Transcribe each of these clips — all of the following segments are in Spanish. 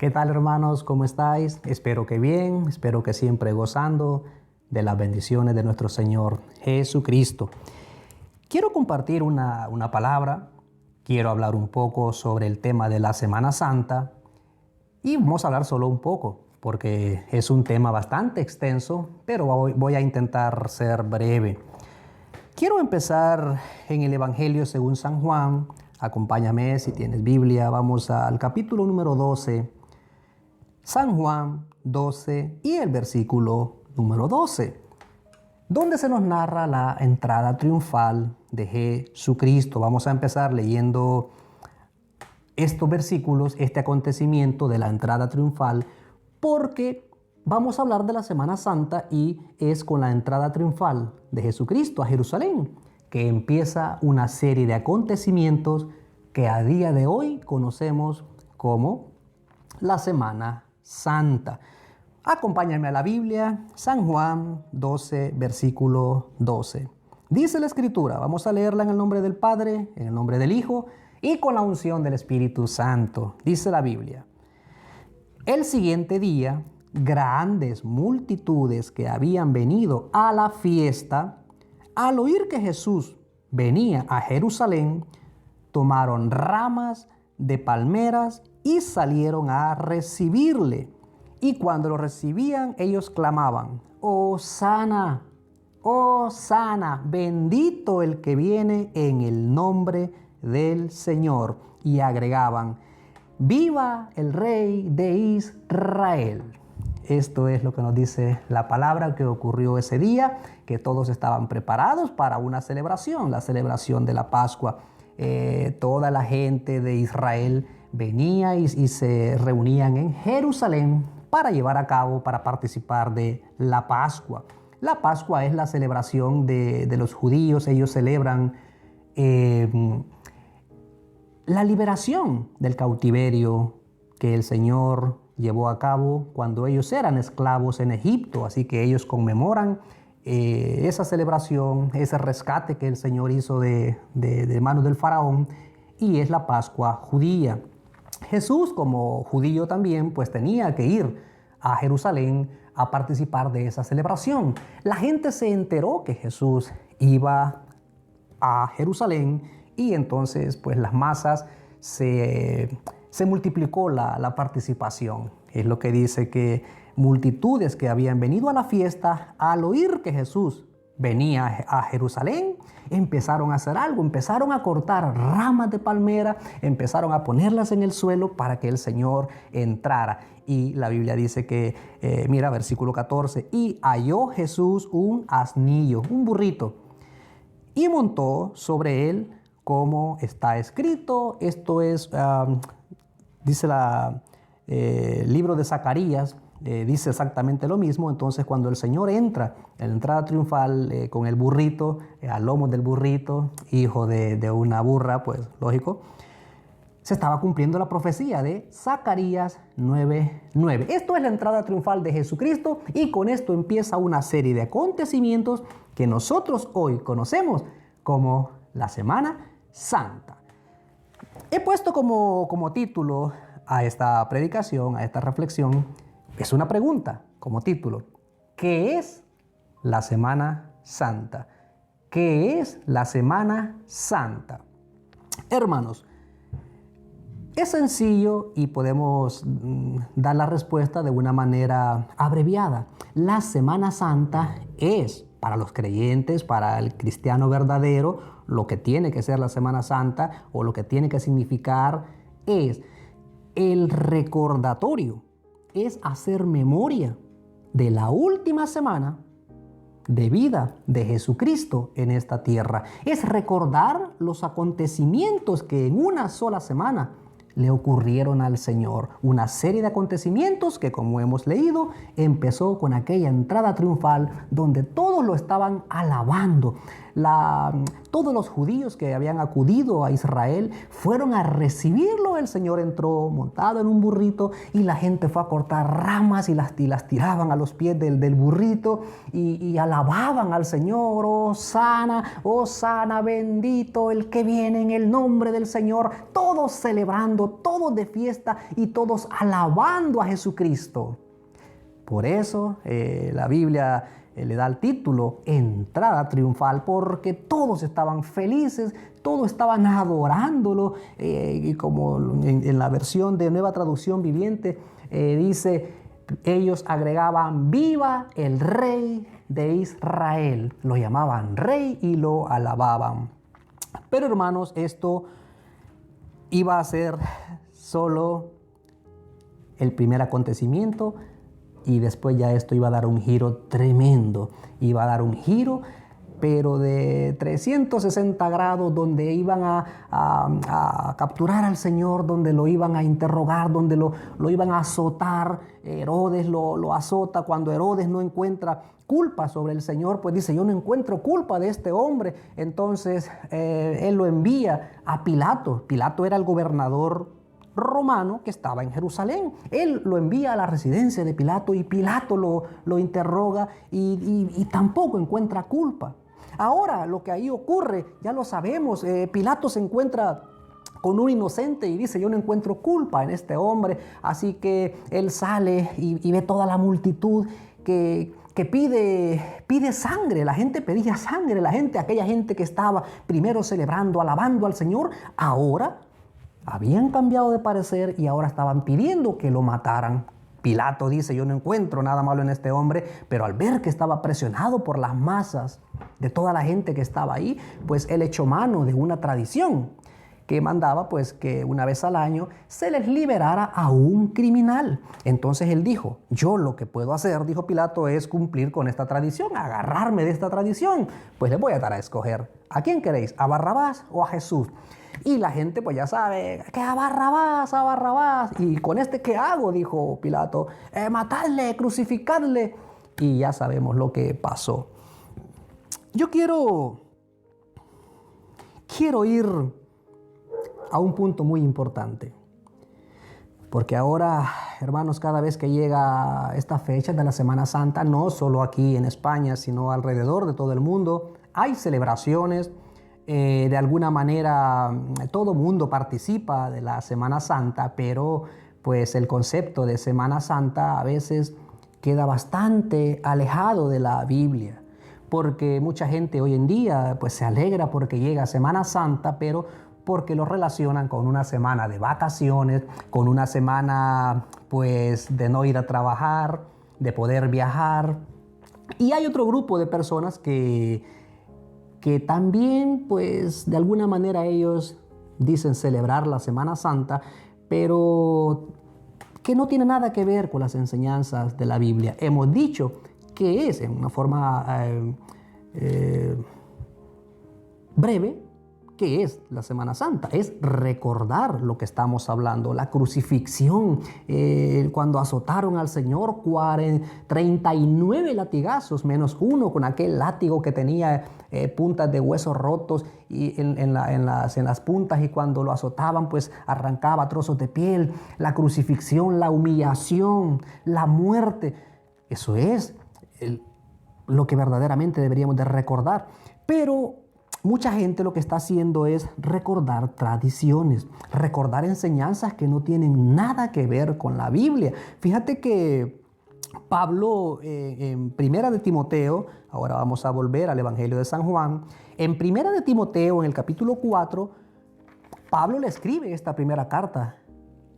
¿Qué tal, hermanos? ¿Cómo estáis? Espero que bien, espero que siempre gozando de las bendiciones de nuestro Señor Jesucristo. Quiero compartir una palabra, quiero hablar un poco sobre el tema de la Semana Santa y vamos a hablar solo un poco porque es un tema bastante extenso, pero voy a intentar ser breve. Quiero empezar en el Evangelio según San Juan. Acompáñame si tienes Biblia, vamos al capítulo número 12. San Juan 12 y el versículo número 12, donde se nos narra la entrada triunfal de Jesucristo. Vamos a empezar leyendo estos versículos, este acontecimiento de la entrada triunfal, porque vamos a hablar de la Semana Santa y es con la entrada triunfal de Jesucristo a Jerusalén que empieza una serie de acontecimientos que a día de hoy conocemos como la Semana Santa. Acompáñame a la Biblia, San Juan 12, versículo 12. Dice la Escritura, vamos a leerla en el nombre del Padre, en el nombre del Hijo y con la unción del Espíritu Santo. Dice la Biblia: el siguiente día, grandes multitudes que habían venido a la fiesta, al oír que Jesús venía a Jerusalén, tomaron ramas de palmeras y salieron a recibirle. Y cuando lo recibían, ellos clamaban: Hosana, Hosana, bendito el que viene en el nombre del Señor. Y agregaban: viva el Rey de Israel. Esto es lo que nos dice la palabra que ocurrió ese día, que todos estaban preparados para una celebración, la celebración de la Pascua. Toda la gente de Israel venía y se reunían en Jerusalén para llevar a cabo, para participar de la Pascua. La Pascua es la celebración de los judíos. Ellos celebran la liberación del cautiverio que el Señor llevó a cabo cuando ellos eran esclavos en Egipto. Así que ellos conmemoran esa celebración, ese rescate que el Señor hizo de manos del faraón, y es la Pascua judía. Jesús, como judío también, pues tenía que ir a Jerusalén a participar de esa celebración. La gente se enteró que Jesús iba a Jerusalén y entonces pues las masas se multiplicó la participación. Es lo que dice que multitudes que habían venido a la fiesta, al oír que Jesús venía a Jerusalén, empezaron a hacer algo, empezaron a cortar ramas de palmera, empezaron a ponerlas en el suelo para que el Señor entrara. Y la Biblia dice que, mira, versículo 14, y halló Jesús un asnillo, un burrito, y montó sobre él, como está escrito. Esto es, dice el libro de Zacarías, dice exactamente lo mismo. Entonces, cuando el Señor entra en la entrada triunfal con el burrito, al lomo del burrito, hijo de una burra, pues lógico, se estaba cumpliendo la profecía de Zacarías 9:9. Esto es la entrada triunfal de Jesucristo, y con esto empieza una serie de acontecimientos que nosotros hoy conocemos como la Semana Santa. He puesto como título a esta predicación, a esta reflexión, es una pregunta como título: ¿qué es la Semana Santa? ¿Qué es la Semana Santa? Hermanos, es sencillo y podemos dar la respuesta de una manera abreviada. La Semana Santa es, para los creyentes, para el cristiano verdadero, lo que tiene que ser la Semana Santa, o lo que tiene que significar, es el recordatorio, es hacer memoria de la última semana de vida de Jesucristo en esta tierra. Es recordar los acontecimientos que en una sola semana le ocurrieron al Señor. Una serie de acontecimientos que, como hemos leído, empezó con aquella entrada triunfal donde todos lo estaban alabando. todos los judíos que habían acudido a Israel fueron a recibirlo. El Señor entró montado en un burrito y la gente fue a cortar ramas y las tiraban a los pies del burrito y alababan al Señor. Oh sana, bendito el que viene en el nombre del Señor. Todos celebrando, todos de fiesta y todos alabando a Jesucristo. Por eso la Biblia le da el título Entrada Triunfal, porque todos estaban felices, todos estaban adorándolo, y como en la versión de Nueva Traducción Viviente dice, ellos agregaban viva el Rey de Israel, lo llamaban Rey y lo alababan. Pero hermanos, esto iba a ser solo el primer acontecimiento. Y después ya esto iba a dar un giro tremendo. Iba a dar un giro, pero de 360 grados, donde iban a capturar al Señor, donde lo iban a interrogar, donde lo iban a azotar. Herodes lo azota. Cuando Herodes no encuentra culpa sobre el Señor, pues dice, yo no encuentro culpa de este hombre. Entonces él lo envía a Pilato. Pilato era el gobernador romano que estaba en Jerusalén. Él lo envía a la residencia de Pilato y Pilato lo interroga y tampoco encuentra culpa. Ahora lo que ahí ocurre, ya lo sabemos, Pilato se encuentra con un inocente y dice, yo no encuentro culpa en este hombre. Así que él sale y ve toda la multitud que pide sangre. La gente pedía sangre. Aquella gente que estaba primero celebrando, alabando al Señor, ahora habían cambiado de parecer y ahora estaban pidiendo que lo mataran. Pilato dice, yo no encuentro nada malo en este hombre, pero al ver que estaba presionado por las masas de toda la gente que estaba ahí, pues él echó mano de una tradición que mandaba pues que una vez al año se les liberara a un criminal. Entonces él dijo, yo lo que puedo hacer, dijo Pilato, es cumplir con esta tradición, agarrarme de esta tradición. Pues les voy a dar a escoger, ¿a quién queréis? ¿A Barrabás o a Jesús? Y la gente pues ya sabe, que a Barrabás. ¿Y con este qué hago? Dijo Pilato. Matarle, crucificarle. Y ya sabemos lo que pasó. Yo quiero ir a un punto muy importante. Porque ahora, hermanos, cada vez que llega esta fecha de la Semana Santa, no solo aquí en España, sino alrededor de todo el mundo, hay celebraciones. De alguna manera todo mundo participa de la Semana Santa, pero pues el concepto de Semana Santa a veces queda bastante alejado de la Biblia, porque mucha gente hoy en día pues se alegra porque llega Semana Santa, pero porque lo relacionan con una semana de vacaciones, con una semana pues de no ir a trabajar, de poder viajar. Y hay otro grupo de personas que también, pues, de alguna manera ellos dicen celebrar la Semana Santa, pero que no tiene nada que ver con las enseñanzas de la Biblia. Hemos dicho que es, en una forma breve, ¿qué es la Semana Santa? Es recordar lo que estamos hablando, la crucifixión, cuando azotaron al Señor 39 latigazos, menos uno con aquel látigo que tenía puntas de huesos rotos y en las puntas, y cuando lo azotaban pues arrancaba trozos de piel. La crucifixión, la humillación, la muerte, eso es lo que verdaderamente deberíamos de recordar. Pero mucha gente lo que está haciendo es recordar tradiciones, recordar enseñanzas que no tienen nada que ver con la Biblia. Fíjate que Pablo en Primera de Timoteo, ahora vamos a volver al Evangelio de San Juan, en Primera de Timoteo, en el capítulo 4, Pablo le escribe esta primera carta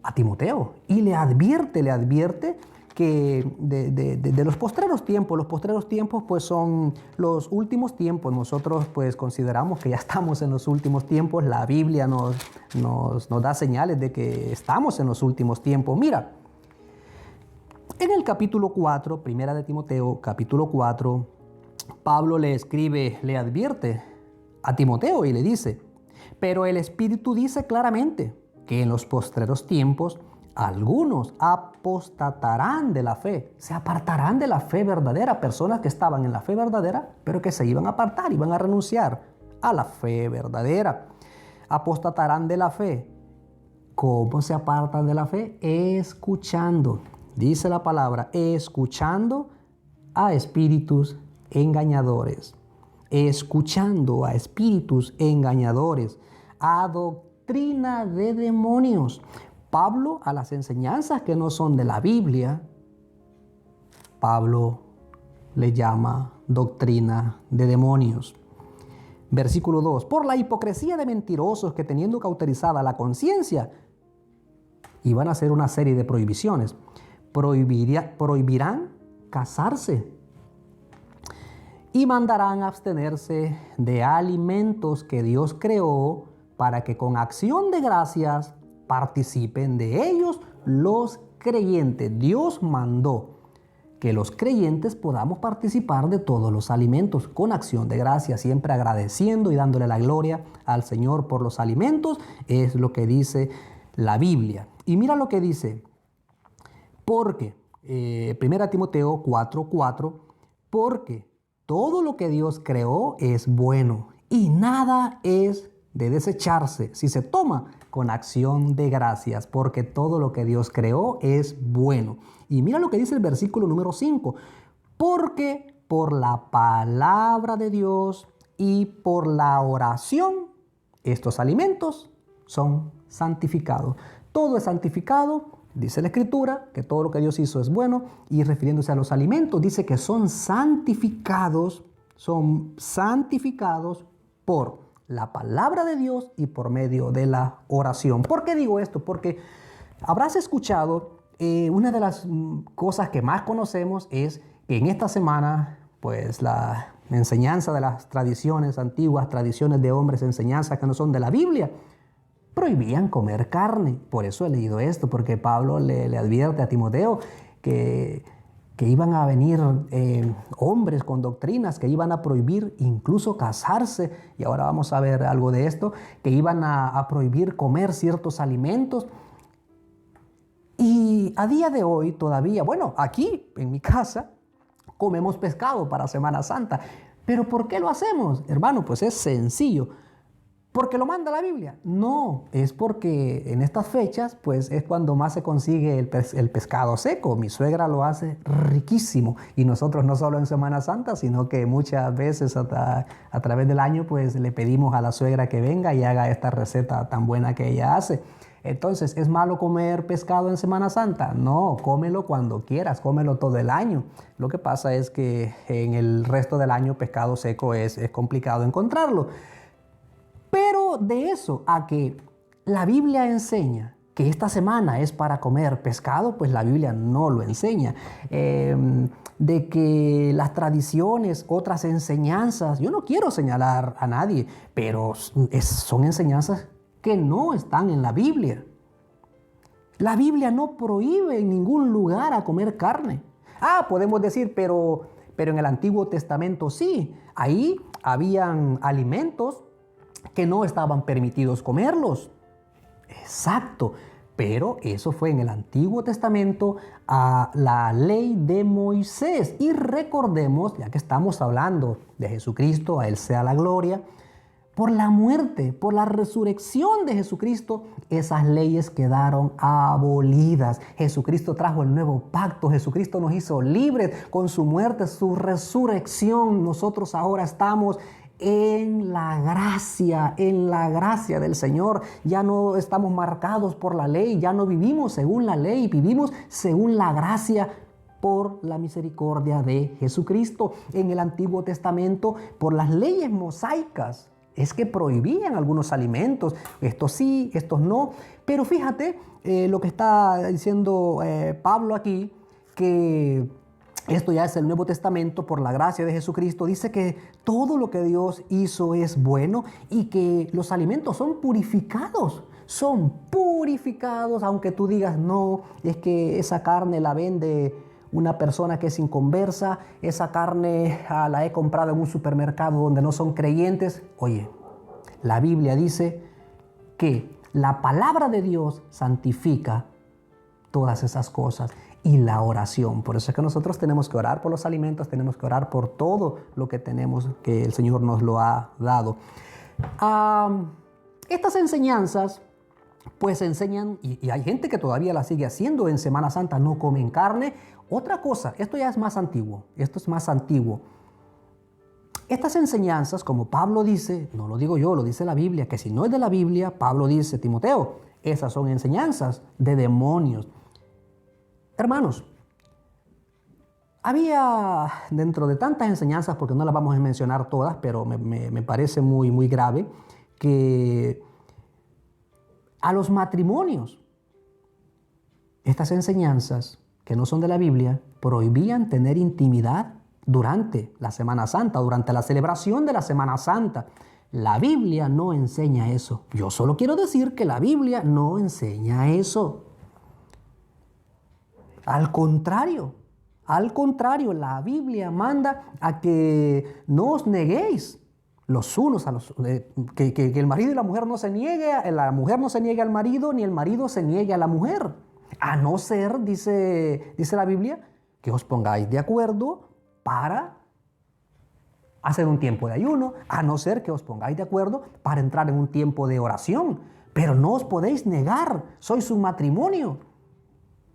a Timoteo y le advierte que de los postreros tiempos pues son los últimos tiempos. Nosotros pues consideramos que ya estamos en los últimos tiempos. La Biblia nos da señales de que estamos en los últimos tiempos. Mira, en el capítulo 4, Primera de Timoteo, capítulo 4, Pablo le advierte a Timoteo y le dice, pero el Espíritu dice claramente que en los postreros tiempos algunos apostatarán de la fe, se apartarán de la fe verdadera, personas que estaban en la fe verdadera, pero que se iban a apartar, iban a renunciar a la fe verdadera. Apostatarán de la fe. ¿Cómo se apartan de la fe? Escuchando. Dice la palabra, escuchando a espíritus engañadores. Escuchando a espíritus engañadores. A doctrina de demonios. Pablo, a las enseñanzas que no son de la Biblia, Pablo le llama doctrina de demonios. Versículo 2. Por la hipocresía de mentirosos que teniendo cauterizada la conciencia, y van a hacer una serie de prohibiciones, prohibirán casarse y mandarán abstenerse de alimentos que Dios creó para que con acción de gracias participen de ellos los creyentes. Dios mandó que los creyentes podamos participar de todos los alimentos con acción de gracias, siempre agradeciendo y dándole la gloria al Señor por los alimentos. Es lo que dice la Biblia. Y mira lo que dice, porque 1 Timoteo 4:4, porque todo lo que Dios creó es bueno y nada es de desecharse si se toma con acción de gracias, porque todo lo que Dios creó es bueno. Y mira lo que dice el versículo número 5, porque por la palabra de Dios y por la oración, estos alimentos son santificados. Todo es santificado, dice la Escritura, que todo lo que Dios hizo es bueno, y refiriéndose a los alimentos, dice que son santificados por la palabra de Dios y por medio de la oración. ¿Por qué digo esto? Porque habrás escuchado, una de las cosas que más conocemos es que en esta semana, pues la enseñanza de las tradiciones antiguas, tradiciones de hombres, enseñanzas que no son de la Biblia, prohibían comer carne. Por eso he leído esto, porque Pablo le advierte a Timoteo que iban a venir hombres con doctrinas que iban a prohibir incluso casarse, y ahora vamos a ver algo de esto, que iban a prohibir comer ciertos alimentos. Y a día de hoy todavía, bueno, aquí en mi casa comemos pescado para Semana Santa. ¿Pero por qué lo hacemos? Hermano, pues es sencillo. ¿Porque lo manda la Biblia? No, es porque en estas fechas pues es cuando más se consigue el pescado seco. Mi suegra lo hace riquísimo, y nosotros no solo en Semana Santa, sino que muchas veces a través del año pues le pedimos a la suegra que venga y haga esta receta tan buena que ella hace. Entonces, ¿es malo comer pescado en Semana Santa? No, cómelo cuando quieras, cómelo todo el año. Lo que pasa es que en el resto del año pescado seco es complicado encontrarlo. Pero de eso a que la Biblia enseña que esta semana es para comer pescado, pues la Biblia no lo enseña. De que las tradiciones, otras enseñanzas, yo no quiero señalar a nadie, pero son enseñanzas que no están en la Biblia. La Biblia no prohíbe en ningún lugar a comer carne. Podemos decir, pero en el Antiguo Testamento sí. Ahí habían alimentos que no estaban permitidos comerlos. Exacto, pero eso fue en el Antiguo Testamento, a la ley de Moisés. Y recordemos, ya que estamos hablando de Jesucristo, a Él sea la gloria, por la muerte, por la resurrección de Jesucristo, esas leyes quedaron abolidas. Jesucristo trajo el nuevo pacto. Jesucristo nos hizo libres con su muerte, su resurrección. Nosotros ahora estamos en la gracia del Señor. Ya no estamos marcados por la ley, ya no vivimos según la ley, vivimos según la gracia por la misericordia de Jesucristo. En el Antiguo Testamento, por las leyes mosaicas, es que prohibían algunos alimentos, estos sí, estos no. Pero fíjate lo que está diciendo Pablo aquí, que esto ya es el Nuevo Testamento, por la gracia de Jesucristo. Dice que todo lo que Dios hizo es bueno y que los alimentos son purificados. Son purificados, aunque tú digas, no, es que esa carne la vende una persona que es inconversa, esa carne la he comprado en un supermercado donde no son creyentes. Oye, la Biblia dice que la palabra de Dios santifica todas esas cosas. Y la oración. Por eso es que nosotros tenemos que orar por los alimentos, tenemos que orar por todo lo que tenemos, que el Señor nos lo ha dado. Estas enseñanzas pues enseñan, y hay gente que todavía la sigue haciendo en Semana Santa, no comen carne. Otra cosa, esto ya es más antiguo, esto es más antiguo. Estas enseñanzas, como Pablo dice, no lo digo yo, lo dice la Biblia, que si no es de la Biblia, Pablo dice, Timoteo, esas son enseñanzas de demonios. Hermanos, había dentro de tantas enseñanzas, porque no las vamos a mencionar todas, pero me parece muy, muy grave, que a los matrimonios, estas enseñanzas que no son de la Biblia, prohibían tener intimidad durante la Semana Santa, durante la celebración de la Semana Santa. La Biblia no enseña eso. Yo solo quiero decir que la Biblia no enseña eso. Al contrario, la Biblia manda a que no os neguéis los unos a los que el marido y la mujer no se niegue, la mujer no se niegue al marido, ni el marido se niegue a la mujer. A no ser, dice la Biblia, que os pongáis de acuerdo para hacer un tiempo de ayuno, a no ser que os pongáis de acuerdo para entrar en un tiempo de oración. Pero no os podéis negar, sois un matrimonio.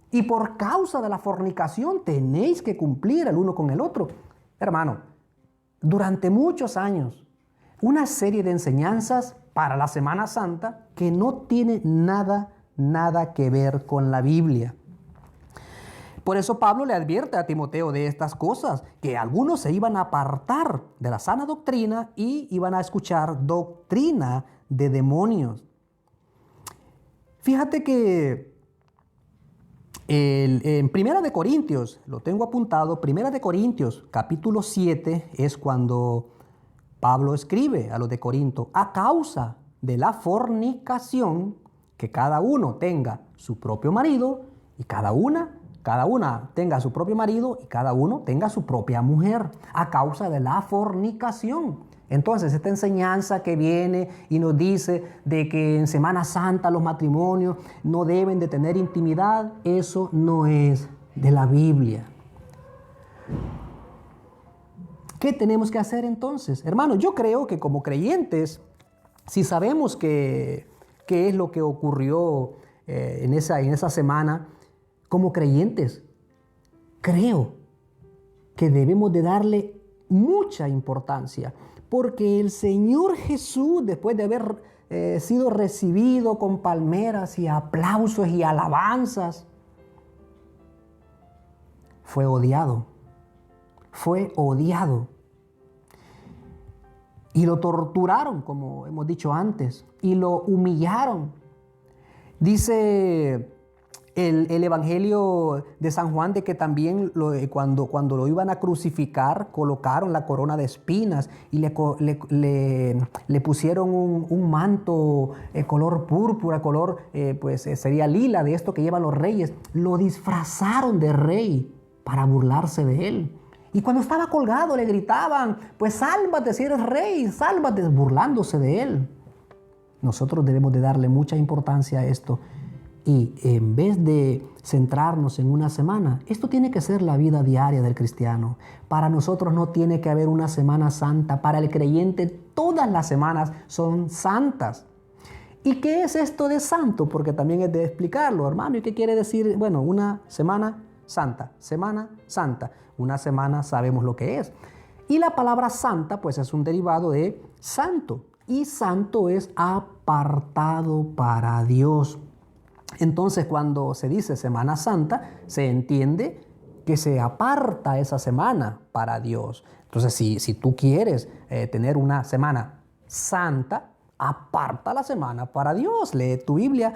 Y por causa de la fornicación tenéis que cumplir el uno con el otro. Hermano, durante muchos años, una serie de enseñanzas para la Semana Santa que no tiene nada que ver con la Biblia. Por eso Pablo le advierte a Timoteo de estas cosas, que algunos se iban a apartar de la sana doctrina y iban a escuchar doctrina de demonios. Fíjate que en Primera de Corintios, lo tengo apuntado, Primera de Corintios, capítulo 7, es cuando Pablo escribe a los de Corinto, a causa de la fornicación, que cada uno tenga su propio marido y cada una tenga su propio marido y cada uno tenga su propia mujer, a causa de la fornicación. Entonces, esta enseñanza que viene y nos dice de que en Semana Santa los matrimonios no deben de tener intimidad, eso no es de la Biblia. ¿Qué tenemos que hacer entonces? Hermanos, yo creo que como creyentes, si sabemos qué es lo que ocurrió en esa semana, como creyentes, creo que debemos de darle mucha importancia, porque el Señor Jesús, después de haber sido recibido con palmeras y aplausos y alabanzas, fue odiado. Y lo torturaron, como hemos dicho antes, y lo humillaron. Dice el Evangelio de San Juan de que también cuando lo iban a crucificar, colocaron la corona de espinas y le pusieron un manto color púrpura, sería lila, de esto que llevan los reyes. Lo disfrazaron de rey para burlarse de él. Y cuando estaba colgado le gritaban, pues sálvate si eres rey, sálvate, burlándose de él. Nosotros debemos de darle mucha importancia a esto. Y en vez de centrarnos en una semana, esto tiene que ser la vida diaria del cristiano. Para nosotros no tiene que haber una semana santa. Para el creyente todas las semanas son santas. ¿Y qué es esto de santo? Porque también es de explicarlo, hermano. ¿Y qué quiere decir? Bueno, una semana santa, semana santa. Una semana sabemos lo que es. Y la palabra santa pues es un derivado de santo. Y santo es apartado para Dios. Entonces, cuando se dice Semana Santa, se entiende que se aparta esa semana para Dios. Entonces, si tú quieres tener una semana santa, aparta la semana para Dios. Lee tu Biblia,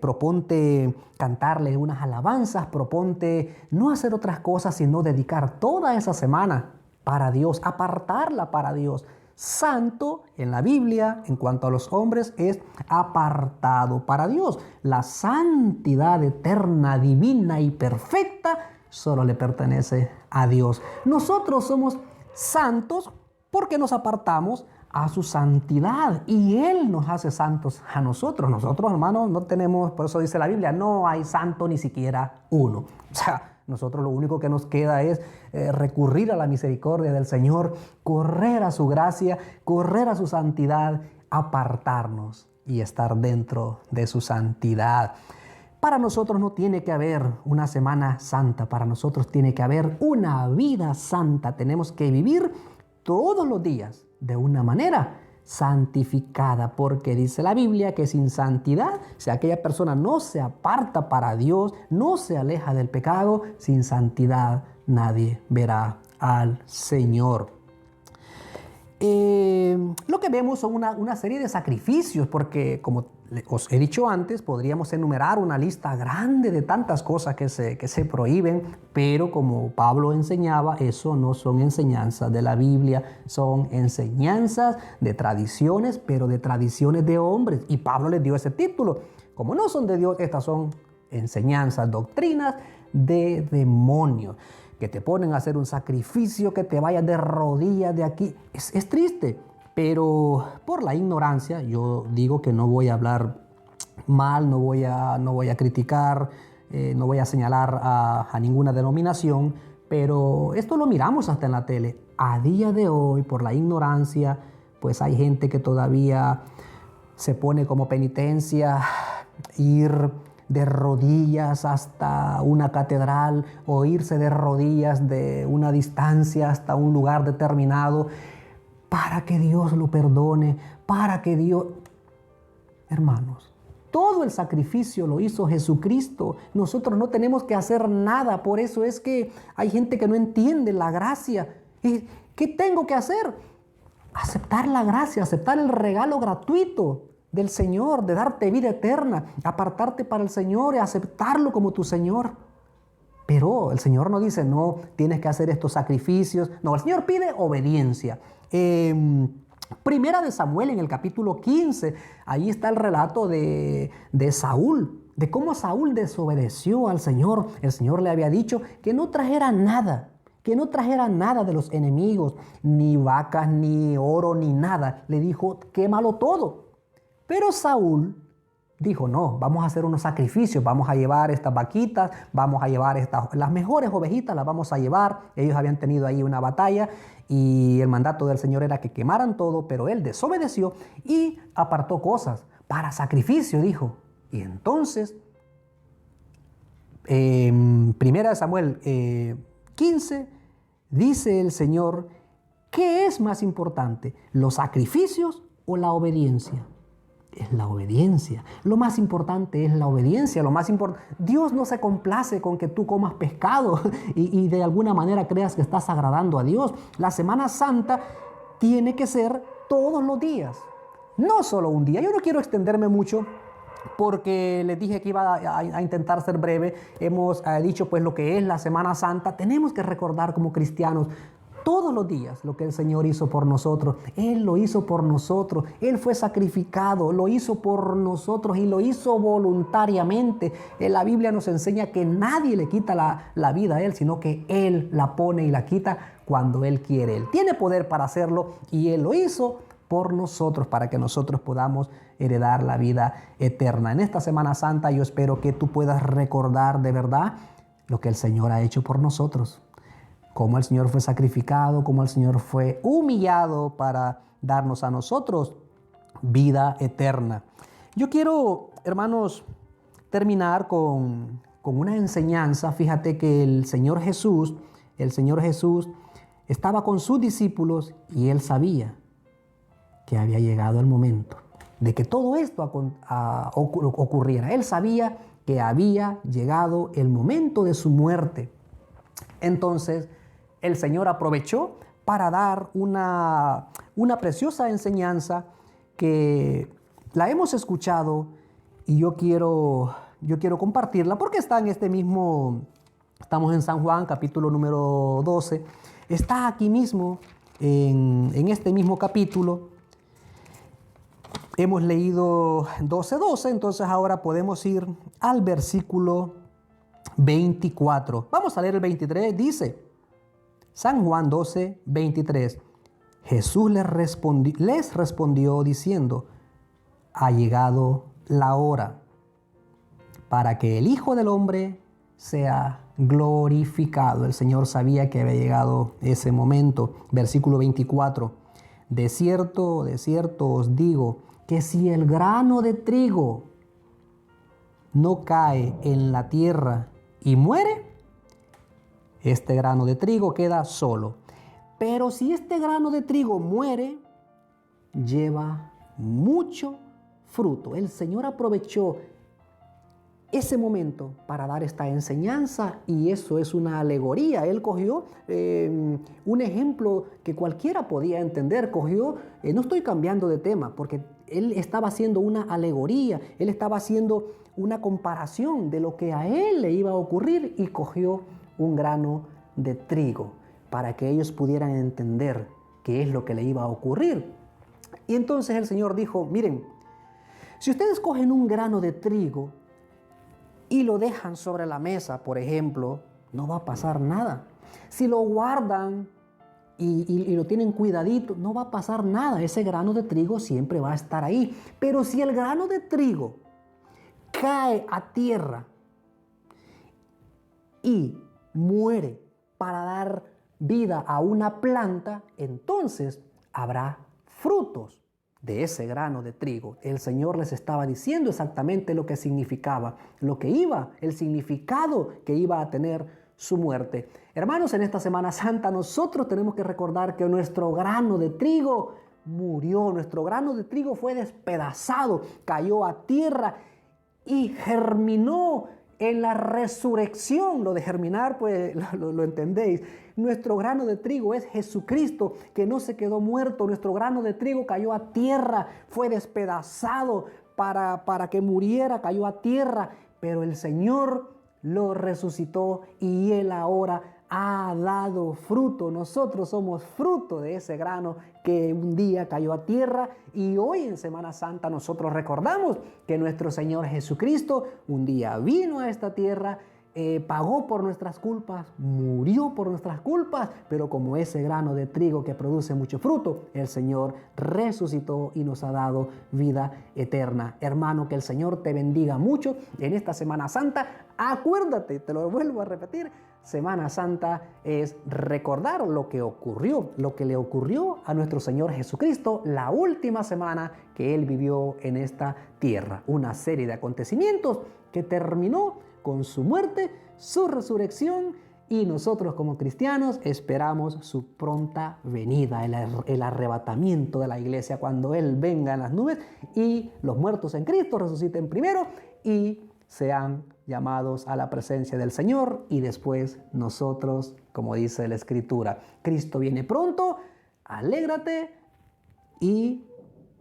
proponte cantarle unas alabanzas, proponte no hacer otras cosas, sino dedicar toda esa semana para Dios, apartarla para Dios. Santo en la Biblia, en cuanto a los hombres, es apartado para Dios. La santidad eterna, divina y perfecta solo le pertenece a Dios. Nosotros somos santos porque nos apartamos a su santidad y Él nos hace santos a nosotros. Nosotros, hermanos, no tenemos, por eso dice la Biblia, no hay santo ni siquiera uno. O sea, Nosotros lo único que nos queda es recurrir a la misericordia del Señor, correr a su gracia, correr a su santidad, apartarnos y estar dentro de su santidad. Para nosotros no tiene que haber una semana santa, para nosotros tiene que haber una vida santa. Tenemos que vivir todos los días de una manera santificada, porque dice la Biblia que sin santidad, si aquella persona no se aparta para Dios, no se aleja del pecado, sin santidad nadie verá al Señor. Lo que vemos son una serie de sacrificios, porque como os he dicho antes, podríamos enumerar una lista grande de tantas cosas que se prohíben, pero como Pablo enseñaba, eso no son enseñanzas de la Biblia, son enseñanzas de tradiciones, pero de tradiciones de hombres. Y Pablo les dio ese título. Como no son de Dios, estas son enseñanzas, doctrinas de demonios, que te ponen a hacer un sacrificio, que te vayas de rodillas de aquí. Es triste, pero por la ignorancia, yo digo que no voy a hablar mal, no voy a criticar, no voy a señalar a ninguna denominación, pero esto lo miramos hasta en la tele. A día de hoy, por la ignorancia, pues hay gente que todavía se pone como penitencia ir de rodillas hasta una catedral o irse de rodillas de una distancia hasta un lugar determinado para que Dios lo perdone, para que Dios... Hermanos, todo el sacrificio lo hizo Jesucristo. Nosotros no tenemos que hacer nada. Por eso es que hay gente que no entiende la gracia. ¿Qué tengo que hacer? Aceptar la gracia, aceptar el regalo gratuito del Señor, de darte vida eterna, apartarte para el Señor y aceptarlo como tu Señor. Pero el Señor no dice, no, tienes que hacer estos sacrificios. No, el Señor pide obediencia. Primera de Samuel, en el capítulo 15, ahí está el relato de Saúl, de cómo Saúl desobedeció al Señor. El Señor le había dicho que no trajera nada, de los enemigos, ni vacas, ni oro, ni nada. Le dijo, quémalo todo. Pero Saúl dijo, no, vamos a hacer unos sacrificios, vamos a llevar estas vaquitas, vamos a llevar las mejores ovejitas, las vamos a llevar. Ellos habían tenido ahí una batalla y el mandato del Señor era que quemaran todo, pero él desobedeció y apartó cosas para sacrificio, dijo. Y entonces, Primera de Samuel 15, dice el Señor, ¿qué es más importante, los sacrificios o la obediencia? Es la obediencia. Lo más importante es la obediencia. Dios no se complace con que tú comas pescado y de alguna manera creas que estás agradando a Dios. La Semana Santa tiene que ser todos los días, no solo un día. Yo no quiero extenderme mucho porque les dije que iba a intentar ser breve. Hemos dicho pues lo que es la Semana Santa. Tenemos que recordar como cristianos todos los días lo que el Señor hizo por nosotros. Él lo hizo por nosotros. Él fue sacrificado, lo hizo por nosotros y lo hizo voluntariamente. La Biblia nos enseña que nadie le quita la vida a Él, sino que Él la pone y la quita cuando Él quiere. Él tiene poder para hacerlo y Él lo hizo por nosotros, para que nosotros podamos heredar la vida eterna. En esta Semana Santa yo espero que tú puedas recordar de verdad lo que el Señor ha hecho por nosotros. Cómo el Señor fue sacrificado, cómo el Señor fue humillado para darnos a nosotros vida eterna. Yo quiero, hermanos, terminar con una enseñanza. Fíjate que el Señor Jesús estaba con sus discípulos y Él sabía que había llegado el momento de que todo esto ocurriera. Él sabía que había llegado el momento de su muerte. Entonces, el Señor aprovechó para dar una preciosa enseñanza que la hemos escuchado y yo quiero compartirla porque está en estamos en San Juan, capítulo número 12. Está aquí mismo, en este mismo capítulo. Hemos leído 12:12, entonces ahora podemos ir al versículo 24. Vamos a leer el 23, dice... San Juan 12, 23. Jesús les respondió diciendo, ha llegado la hora para que el Hijo del Hombre sea glorificado. El Señor sabía que había llegado ese momento. Versículo 24. De cierto os digo, que si el grano de trigo no cae en la tierra y muere, este grano de trigo queda solo. Pero si este grano de trigo muere, lleva mucho fruto. El Señor aprovechó ese momento para dar esta enseñanza, y eso es una alegoría. Él cogió un ejemplo que cualquiera podía entender. No estoy cambiando de tema, porque él estaba haciendo una alegoría, él estaba haciendo una comparación de lo que a él le iba a ocurrir, y cogió un grano de trigo para que ellos pudieran entender qué es lo que le iba a ocurrir. Y entonces el Señor dijo, miren, si ustedes cogen un grano de trigo y lo dejan sobre la mesa, por ejemplo, no va a pasar nada. Si lo guardan y lo tienen cuidadito, no va a pasar nada. Ese grano de trigo siempre va a estar ahí. Pero si el grano de trigo cae a tierra y muere para dar vida a una planta, entonces habrá frutos de ese grano de trigo. El Señor les estaba diciendo exactamente lo que significaba, el significado que iba a tener su muerte. Hermanos, en esta Semana Santa nosotros tenemos que recordar que nuestro grano de trigo murió, nuestro grano de trigo fue despedazado, cayó a tierra y germinó en la resurrección. Lo de germinar, pues lo entendéis. Nuestro grano de trigo es Jesucristo, que no se quedó muerto. Nuestro grano de trigo cayó a tierra, fue despedazado para que muriera, cayó a tierra, pero el Señor lo resucitó y Él ahora ha dado fruto. Nosotros somos fruto de ese grano que un día cayó a tierra, y hoy en Semana Santa nosotros recordamos que nuestro Señor Jesucristo un día vino a esta tierra, pagó por nuestras culpas, murió por nuestras culpas, pero como ese grano de trigo que produce mucho fruto, el Señor resucitó y nos ha dado vida eterna. Hermano, que el Señor te bendiga mucho en esta Semana Santa. Acuérdate, te lo vuelvo a repetir, Semana Santa es recordar lo que ocurrió, lo que le ocurrió a nuestro Señor Jesucristo la última semana que Él vivió en esta tierra. Una serie de acontecimientos que terminó con su muerte, su resurrección, y nosotros como cristianos esperamos su pronta venida, el arrebatamiento de la iglesia, cuando Él venga en las nubes y los muertos en Cristo resuciten primero y sean llamados a la presencia del Señor, y después nosotros, como dice la Escritura, Cristo viene pronto. Alégrate y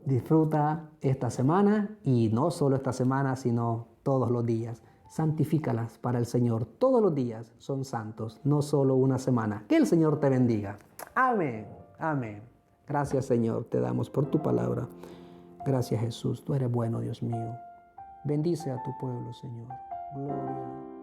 disfruta esta semana, y no solo esta semana, sino todos los días. Santifícalas para el Señor. Todos los días son santos, no solo una semana. Que el Señor te bendiga. Amén. Amén. Gracias, Señor, te damos por tu palabra. Gracias, Jesús. Tú eres bueno, Dios mío. Bendice a tu pueblo, Señor. Gloria.